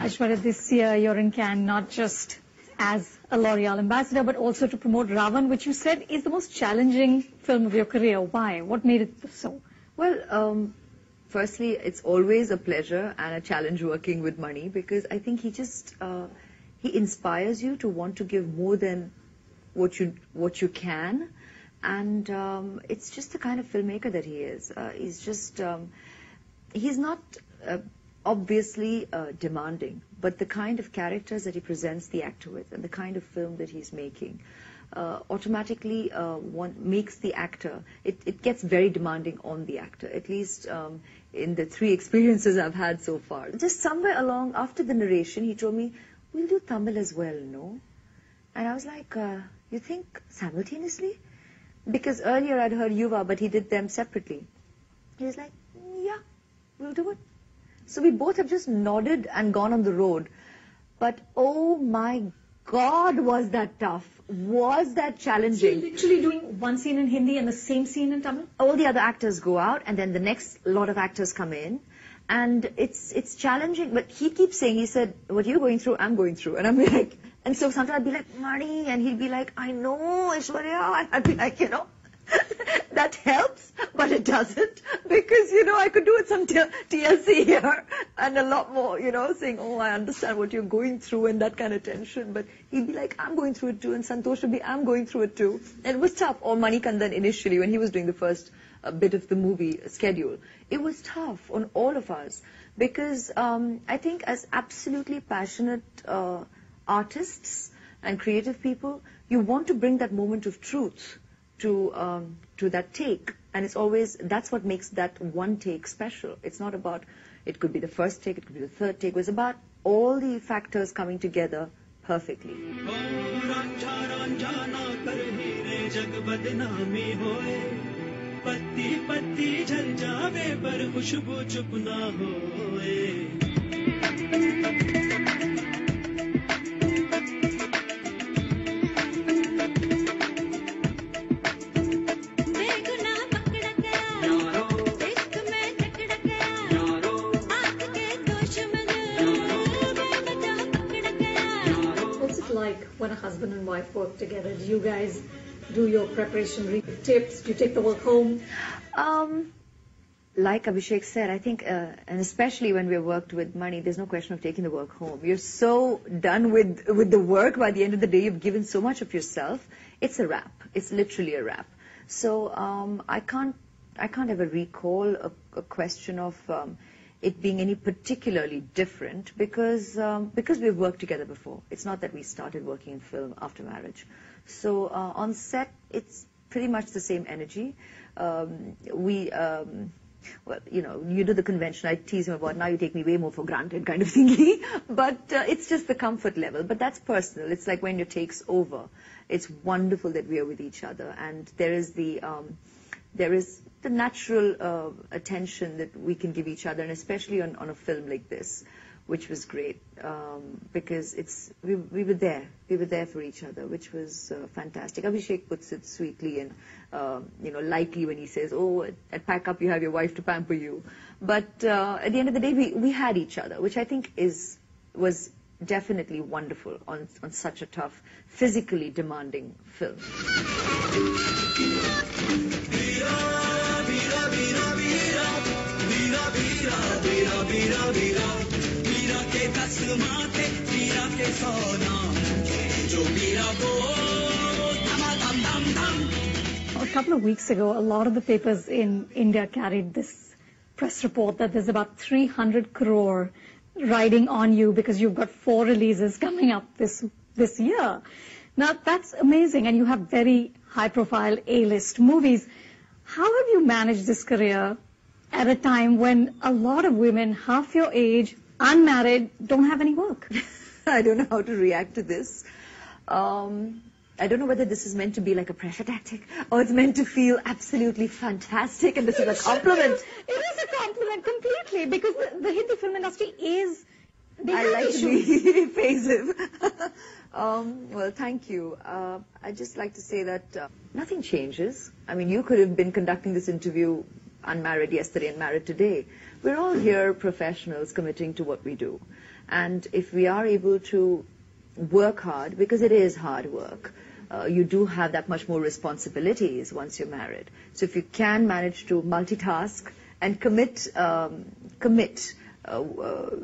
Aishwarya, this year you're in Cannes not just as a L'Oreal ambassador, but also to promote Raavan, which you said is the most challenging film of your career. Why? What made it so? Well, firstly, it's always a pleasure and a challenge working with Mani, because I think he inspires you to want to give more than what you can, and it's just the kind of filmmaker that he is. He's not obviously demanding, but the kind of characters that he presents the actor with and the kind of film that he's making automatically makes the actor, it gets very demanding on the actor, at least in the 3 experiences I've had so far. Just somewhere along, after the narration, he told me, we'll do Tamil as well, no? And I was like, you think simultaneously? Because earlier I'd heard Yuva, but he did them separately. He was like, yeah, we'll do it. So we both have just nodded and gone on the road. But oh my God, was that tough? Was that challenging? So you're literally doing one scene in Hindi and the same scene in Tamil? All the other actors go out, and then the next lot of actors come in. And it's challenging, but he keeps saying, he said, what you're going through, I'm going through. And I'm like, and so sometimes I'd be like, Mani, and he'd be like, I know, Aishwarya. And I'd be like, that helps, but it doesn't, because, I could do it some TLC here and a lot more, saying, oh, I understand what you're going through and that kind of tension. But he'd be like, I'm going through it too, and Santosh would be, I'm going through it too. And it was tough. Or Manikandan initially, when he was doing the first bit of the movie schedule, it was tough on all of us, because I think as absolutely passionate artists and creative people, you want to bring that moment of truth to that take, and it's always, that's what makes that one take special. It's not about, it could be the first take, it could be the third take. It was about all the factors coming together perfectly. Like when a husband and wife work together, do you guys do your preparation, read tips, do you take the work home? Like Abhishek said, I think, and especially when we worked with Mani, there's no question of taking the work home. You're so done with the work, by the end of the day, you've given so much of yourself. It's a wrap. It's literally a wrap. So I can't ever recall a question of it being any particularly different, because we've worked together before. It's not that we started working in film after marriage. So on set, it's pretty much the same energy. Well, you do the convention. I tease him about, now you take me way more for granted kind of thingy. But it's just the comfort level. But that's personal. It's like when your take's over. It's wonderful that we are with each other, and there is the natural attention that we can give each other, and especially on a film like this, which was great, because we were there for each other, which was fantastic. Abhishek puts it sweetly and lightly when he says, oh, at Pack Up you have your wife to pamper you, but at the end of the day we had each other, which I think was definitely wonderful on such a tough, physically demanding film. A couple of weeks ago, a lot of the papers in India carried this press report that there's about 300 crore riding on you because you've got 4 releases coming up this year. Now, that's amazing, and you have very high-profile A-list movies. How have you managed this career at a time when a lot of women half your age, unmarried, don't have any work? I don't know how to react to this. I don't know whether this is meant to be like a pressure tactic, or it's meant to feel absolutely fantastic and this is a compliment. It is a compliment completely, because the Hindi film industry is... I like to be evasive. Well, thank you. I'd just like to say that nothing changes. I mean, you could have been conducting this interview unmarried yesterday and married today. We're all here professionals committing to what we do. And if we are able to work hard, because it is hard work, you do have that much more responsibilities once you're married. So if you can manage to multitask and commit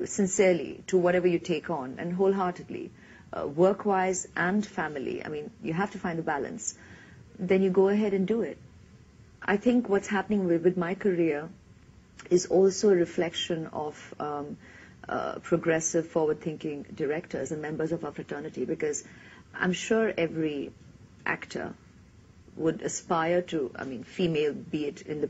sincerely to whatever you take on and wholeheartedly, work-wise and family, I mean, you have to find a balance, then you go ahead and do it. I think what's happening with my career is also a reflection of progressive, forward-thinking directors and members of our fraternity, because I'm sure every actor would aspire to, I mean, female, be it in the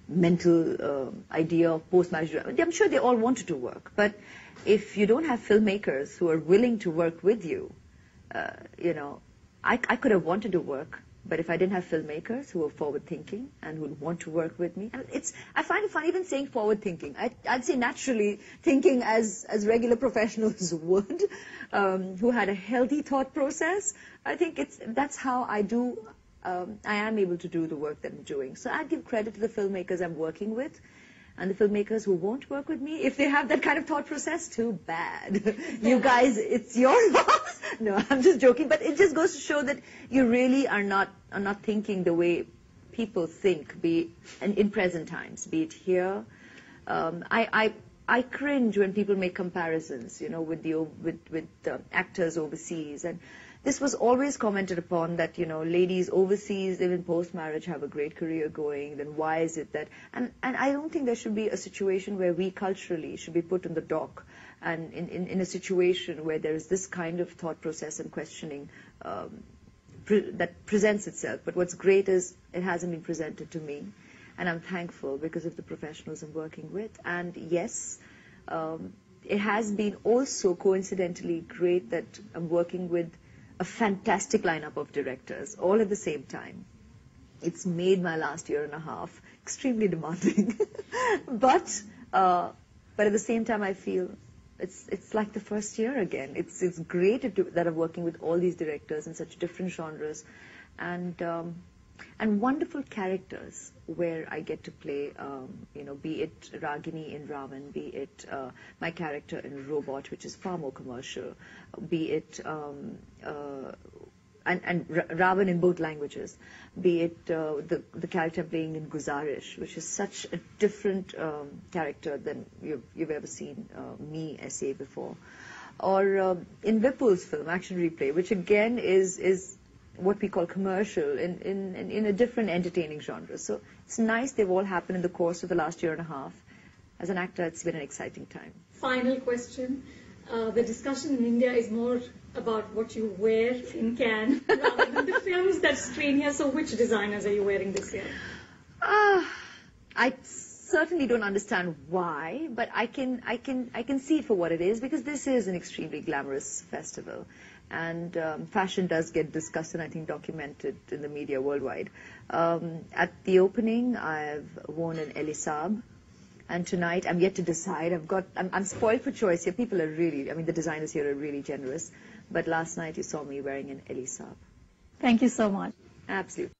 mental idea of post-marriage. I'm sure they all wanted to work, but if you don't have filmmakers who are willing to work with you, I could have wanted to work, but if I didn't have filmmakers who were forward-thinking and who would want to work with me, and I find it fun even saying forward-thinking. I'd say naturally thinking as regular professionals would, who had a healthy thought process. I think that's how I am able to do the work that I'm doing. So I give credit to the filmmakers I'm working with, and the filmmakers who won't work with me, if they have that kind of thought process, too bad. You guys, it's your loss. No, I'm just joking. But it just goes to show that you really are not thinking the way people think, in present times, be it here. I cringe when people make comparisons, with actors overseas. And this was always commented upon that, ladies overseas, even post-marriage, have a great career going. Then why is it that... And I don't think there should be a situation where we culturally should be put in the dock, and in a situation where there is this kind of thought process and questioning that presents itself. But what's great is it hasn't been presented to me. And I'm thankful because of the professionals I'm working with. And yes, it has been also coincidentally great that I'm working with a fantastic lineup of directors, all at the same time. It's made my last year and a half extremely demanding. but at the same time, I feel it's like the first year again. It's great that I'm working with all these directors in such different genres, and wonderful characters where I get to play, be it Ragini in Raavan, be it my character in Robot, which is far more commercial, be it and Raavan in both languages, be it the character playing in Guzarish, which is such a different character than you've ever seen me essay before, or in Vipul's film Action Replay, which again is what we call commercial in a different entertaining genre. So it's nice they've all happened in the course of the last year and a half. As an actor, it's been an exciting time. Final question. The discussion in India is more about what you wear in Cannes rather than the films that screen here. So which designers are you wearing this year? I certainly don't understand why, but I can see it for what it is, because this is an extremely glamorous festival. And fashion does get discussed and I think documented in the media worldwide. At the opening, I've worn an Elisab, and tonight I'm yet to decide. I'm spoiled for choice here. People are really, the designers here are really generous. But last night you saw me wearing an Elisab. Thank you so much. Absolutely.